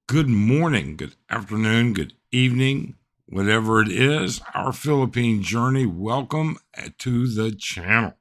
Good morning, good afternoon, good evening, whatever it is, our Philippine journey. Welcome to the channel.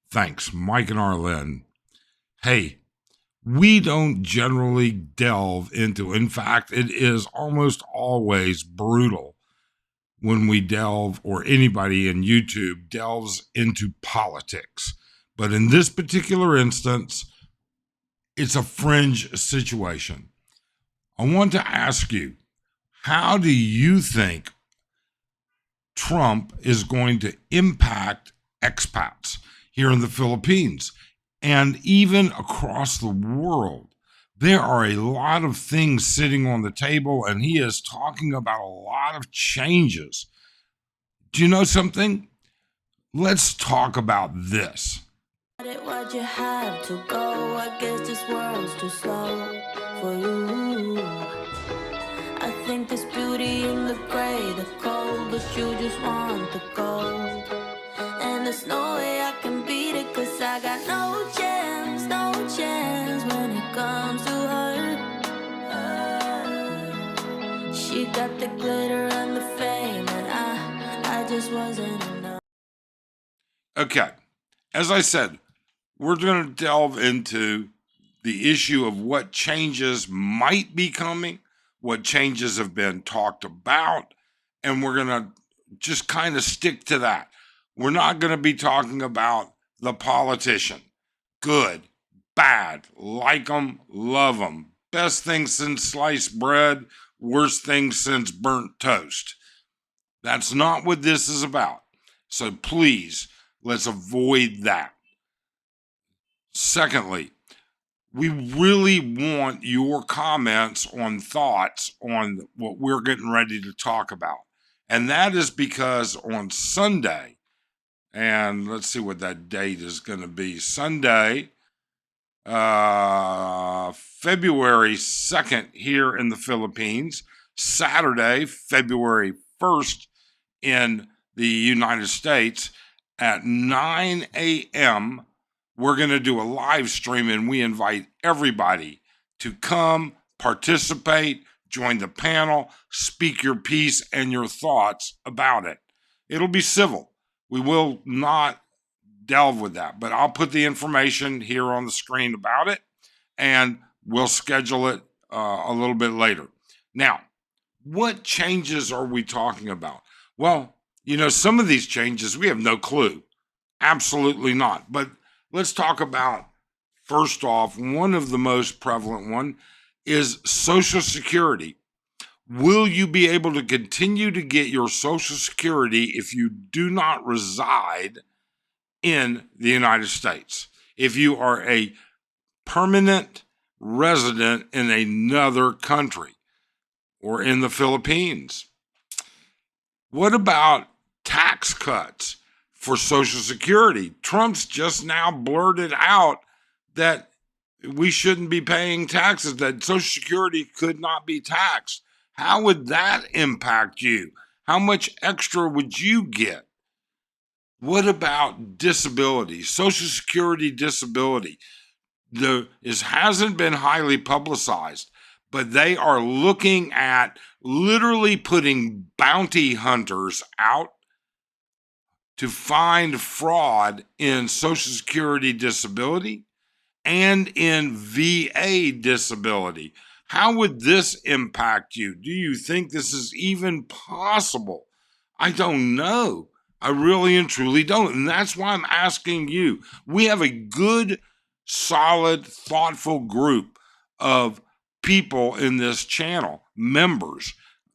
Thanks, Mike and Arlen. Hey, we don't generally delve into, in fact, it is almost always brutal when we delve, or anybody in YouTube delves into politics. But in this particular instance, it's a fringe situation. I want to ask you, how do you think Trump is going to impact expats here in the Philippines and even across the world? There are a lot of things sitting on the table, and he is talking about a lot of changes. Do you know something? Let's talk about this. Why'd you have to go? I guess this world's too slow for you. I think there's beauty in the gray, the cold, but you just want the gold. And there's no way I can beat it, cause I got no chance when it comes to her. She got the glitter and the fame, and I just wasn't enough. Okay, as I said, we're going to delve into the issue of what changes might be coming, what changes have been talked about, and we're going to just kind of stick to that. We're not going to be talking about the politician. Good, bad, like them, love them. Best thing since sliced bread, worst thing since burnt toast. That's not what this is about. So please, let's avoid that. Secondly, we really want your comments on thoughts on what we're getting ready to talk about. And that is because on Sunday, and let's see what that date is going to be. Sunday, February 2nd here in the Philippines. Saturday, February 1st in the United States at 9 a.m. We're going to do a live stream, and we invite everybody to come, participate, join the panel, speak your piece and your thoughts about it. It'll be civil. We will not delve with that, but I'll put the information here on the screen about it, and we'll schedule it a little bit later. Now, what changes are we talking about? Well, some of these changes we have no clue. Absolutely not. But let's talk about, first off, one of the most prevalent one is Social Security. Will you be able to continue to get your Social Security if you do not reside in the United States? If you are a permanent resident in another country or in the Philippines? What about tax cuts for Social Security? Trump's just now blurted out that we shouldn't be paying taxes, that Social Security could not be taxed. How would that impact you? How much extra would you get? What about disability, Social Security disability? It hasn't been highly publicized, but they are looking at literally putting bounty hunters out to find fraud in Social Security disability and in VA disability. How would this impact you? Do you think this is even possible? I don't know. I really and truly don't. And that's why I'm asking you. We have a good, solid, thoughtful group of people in this channel, members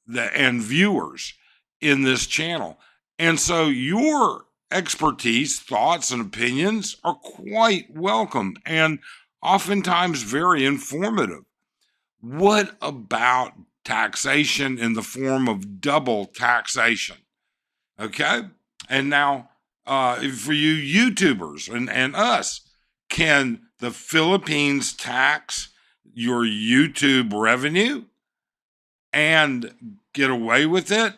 and viewers in this channel. And so your expertise, thoughts, and opinions are quite welcome and oftentimes very informative. What about taxation in the form of double taxation? Okay. And now, for you YouTubers and us, can the Philippines tax your YouTube revenue and get away with it?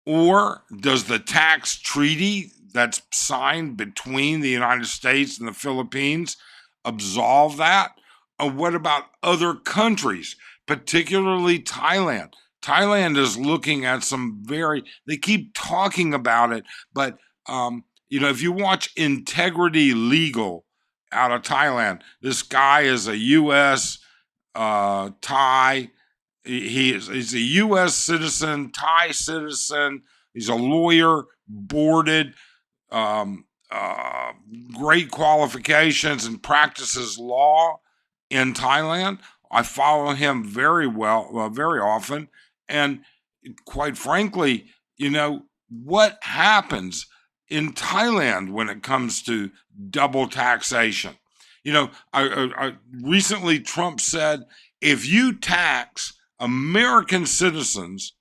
Or does the tax treaty that's signed between the United States and the Philippines absolve that? What about other countries, particularly Thailand? Thailand is looking at some they keep talking about it, but, if you watch Integrity Legal out of Thailand, this guy is a U.S. Thai. He's a U.S. citizen, Thai citizen. He's a lawyer, boarded, um, uh, great qualifications, and practices law in Thailand. I follow him very very often. And quite frankly, what happens in Thailand when it comes to double taxation? Recently Trump said if you tax American citizens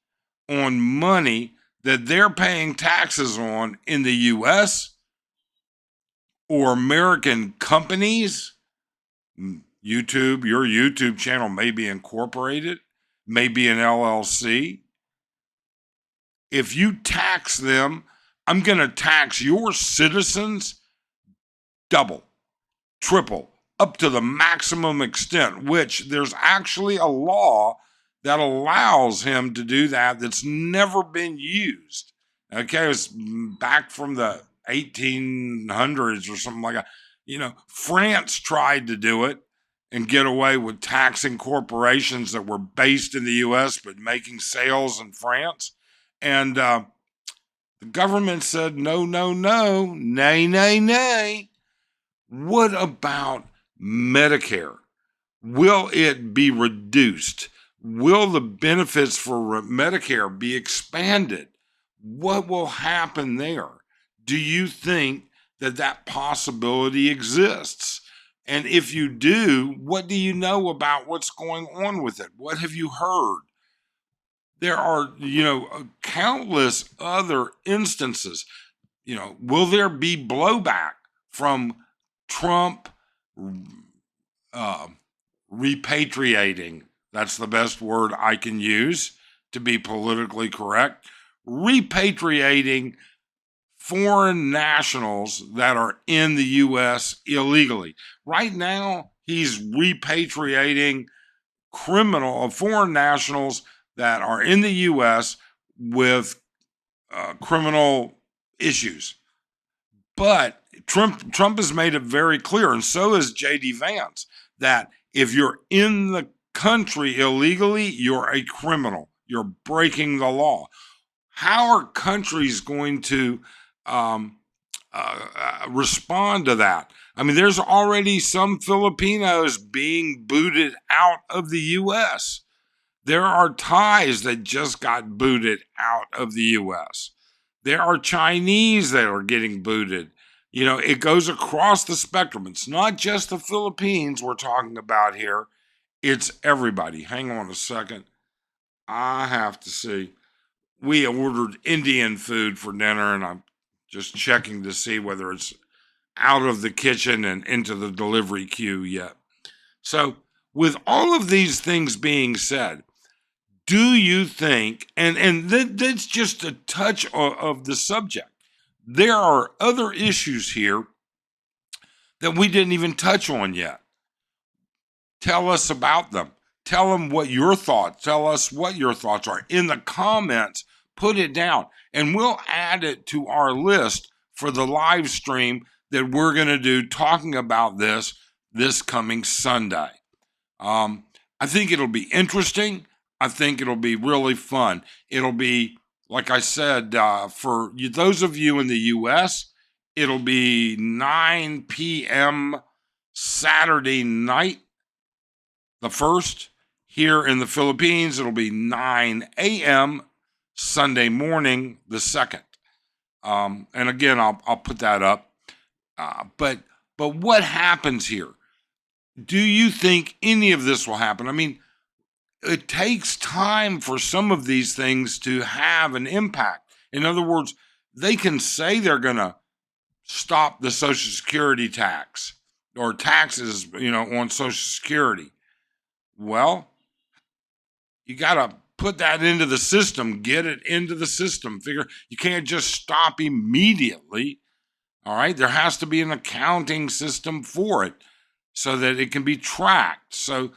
on money that they're paying taxes on in the US or American companies, your YouTube channel may be incorporated, may be an LLC. If you tax them, I'm going to tax your citizens double, triple, up to the maximum extent, which there's actually a law that allows him to do that that's never been used. Okay, it was back from the 1800s or something like that. France tried to do it and get away with taxing corporations that were based in the U.S. but making sales in France. And the government said, no, no, no, nay, nay, nay. What about Medicare? Will it be reduced? Will the benefits for Medicare be expanded? What will happen there? Do you think that possibility exists? And if you do, what do you know about what's going on with it? What have you heard? There are, countless other instances. Will there be blowback from Trump repatriating? That's the best word I can use to be politically correct. Repatriating foreign nationals that are in the U.S. illegally. Right now, he's repatriating foreign nationals that are in the U.S. with criminal issues. But Trump has made it very clear, and so has J.D. Vance, that if you're in the country illegally, you're a criminal. You're breaking the law. How are countries going to respond to that? I mean, there's already some Filipinos being booted out of the U.S. There are Thais that just got booted out of the U.S. There are Chinese that are getting booted. It goes across the spectrum. It's not just the Philippines we're talking about here. It's everybody. Hang on a second. I have to see. We ordered Indian food for dinner, and I'm just checking to see whether it's out of the kitchen and into the delivery queue yet. So, with all of these things being said, do you think, and that's just a touch of the subject, there are other issues here that we didn't even touch on yet. Tell us about them. Tell us what your thoughts are. In the comments, put it down, and we'll add it to our list for the live stream that we're going to do talking about this coming Sunday. I think it'll be interesting. I think it'll be really fun. It'll be, like I said, for those of you in the U.S., it'll be 9 p.m. Saturday night, the 1st. Here in the Philippines, it'll be 9 a.m. Sunday morning, the 2nd. And again, I'll put that up. But what happens here? Do you think any of this will happen? I mean, it takes time for some of these things to have an impact. In other words, they can say they're going to stop the Social Security tax or taxes, on Social Security. Well, you got to put that into the system, get it into the system. You can't just stop immediately. All right. There has to be an accounting system for it. so that it can be tracked. So,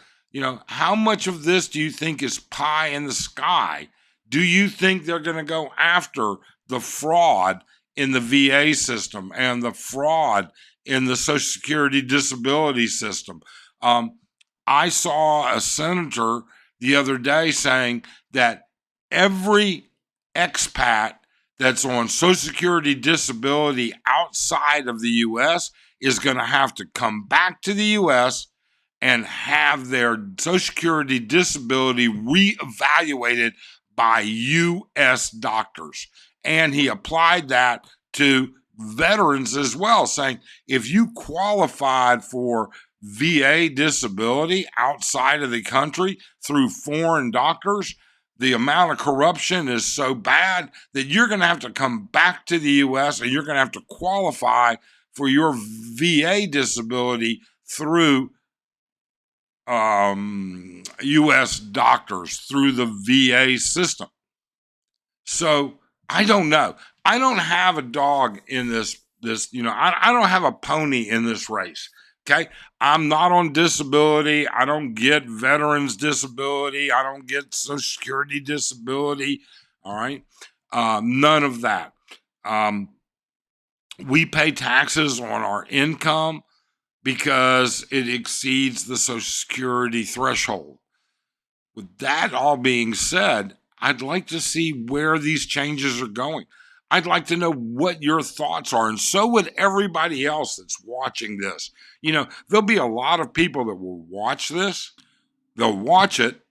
how much of this do you think is pie in the sky? Do you think they're going to go after the fraud in the VA system and the fraud in the Social Security disability system? I saw a senator the other day saying that every expat that's on Social Security disability outside of the U.S. is going to have to come back to the U.S. and have their Social Security disability reevaluated by U.S. doctors. And he applied that to veterans as well, saying if you qualified for VA disability outside of the country through foreign doctors, the amount of corruption is so bad that you're going to have to come back to the U.S. and you're going to have to qualify for your VA disability through U.S. doctors, through the VA system. So I don't know. I don't have a dog in this, I don't have a pony in this race. Okay. I'm not on disability. I don't get veterans disability. I don't get Social Security disability. All right. None of that. We pay taxes on our income because it exceeds the Social Security threshold. With that all being said, I'd like to see where these changes are going. I'd like to know what your thoughts are, and so would everybody else that's watching this. There'll be a lot of people that will watch this. They'll watch it.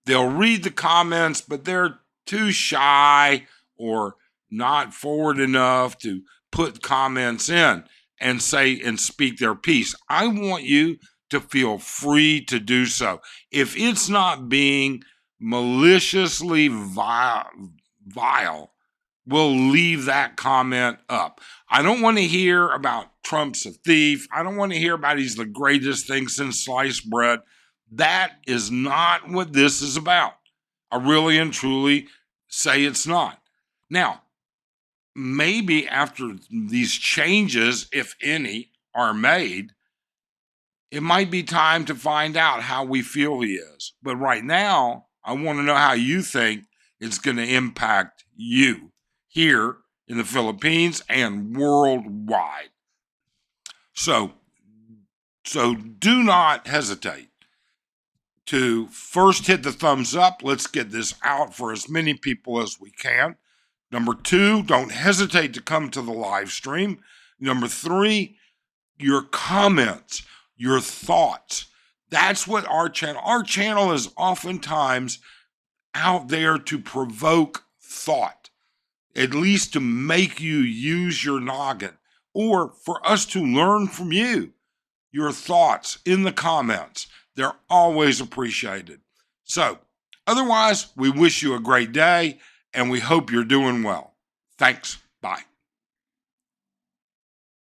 They'll read the comments, but they're too shy or not forward enough to put comments in and say and speak their piece. I want you to feel free to do so. If it's not being maliciously vile, we'll leave that comment up. I don't want to hear about Trump's a thief. I don't want to hear about he's the greatest thing since sliced bread. That is not what this is about. I really and truly say it's not. Now, maybe after these changes, if any, are made, it might be time to find out how we feel he is. But right now, I want to know how you think it's going to impact you here in the Philippines and worldwide. So do not hesitate to first hit the thumbs up. Let's get this out for as many people as we can. Number 2, don't hesitate to come to the live stream. Number 3, your comments, your thoughts. That's what our channel is oftentimes out there to provoke thought, at least to make you use your noggin, or for us to learn from you. Your thoughts in the comments, they're always appreciated. So, otherwise, we wish you a great day, and we hope you're doing well. Thanks. Bye.